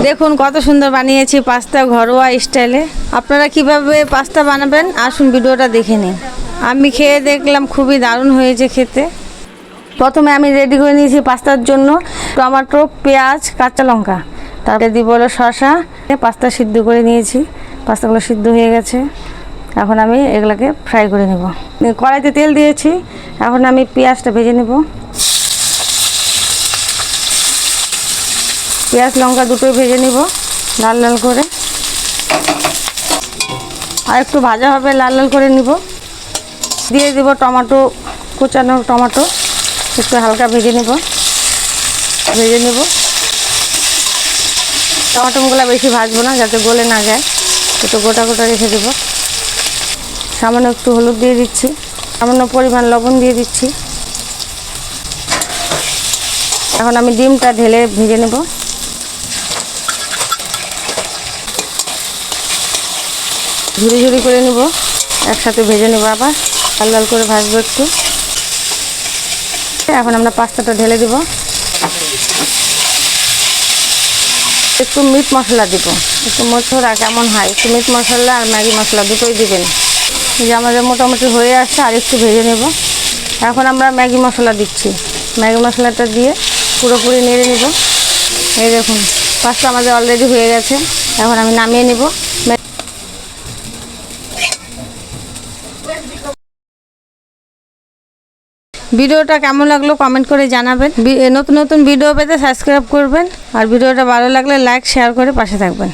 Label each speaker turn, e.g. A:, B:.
A: দেখুন কত সুন্দর বানিয়েছি পাস্তা ঘরোয়া স্টাইলে। আপনারা কিভাবে পাস্তা বানাবেন আসুন ভিডিওটা দেখে নিন। আমি খেয়ে দেখলাম খুবই দারুণ হয়েছে খেতে। প্রথমে আমি রেডি করে নিয়েছি পাস্তার জন্য টমেটো, পেঁয়াজ, কাঁচা লঙ্কা, তারপরে দিব হলো শসা। পাস্তা সিদ্ধ করে নিয়েছি, পাস্তাগুলো সিদ্ধ হয়ে গেছে। এখন আমি এগুলোকে ফ্রাই করে নেব। কড়াইতে তেল দিয়েছি, এখন আমি পেঁয়াজটা ভেজে নেব। পেঁয়াজ লঙ্কা দুটোই ভেজে নিব লাল লাল করে। আর একটু ভাজা হবে, লাল লাল করে নিব। দিয়ে দিব টমেটো, কুচানো টমেটো, একটু হালকা ভেজে নেব। টমেটোগুলো বেশি ভাজবো না, যাতে গলে না যায়, একটু গোটা গোটা রেখে দেব। সামান্য একটু হলুদ দিয়ে দিচ্ছি, সামান্য পরিমাণ লবণ দিয়ে দিচ্ছি। এখন আমি ডিমটা ঢেলে ভেজে নেব। ঝুরি ঝুরি করে নেব, একসাথে ভেজে নেব, আবার লাল লাল করে ভাজবো একটু। এখন আমরা পাস্তাটা ঢেলে দিব। একটু মিট মশলা দিব, একটু মশলা কেমন হয়, একটু মিট মশলা আর ম্যাগি মশলা দুটোই দিবেন। এই যে আমাদের মোটামুটি হয়ে আসছে, আর একটু ভেজে নেব। এখন আমরা ম্যাগি মশলা দিচ্ছি, ম্যাগি মশলাটা দিয়ে পুরোপুরি নেড়ে নেব। এই দেখুন পাস্তা আমাদের অলরেডি হয়ে গেছে, এখন আমি নামিয়ে নেব। ভিডিওটা কেমন লাগলো কমেন্ট করে জানাবেন। নতুন নতুন ভিডিও পেতে সাবস্ক্রাইব করবেন, আর ভিডিওটা ভালো লাগলে লাইক শেয়ার করে পাশে থাকবেন।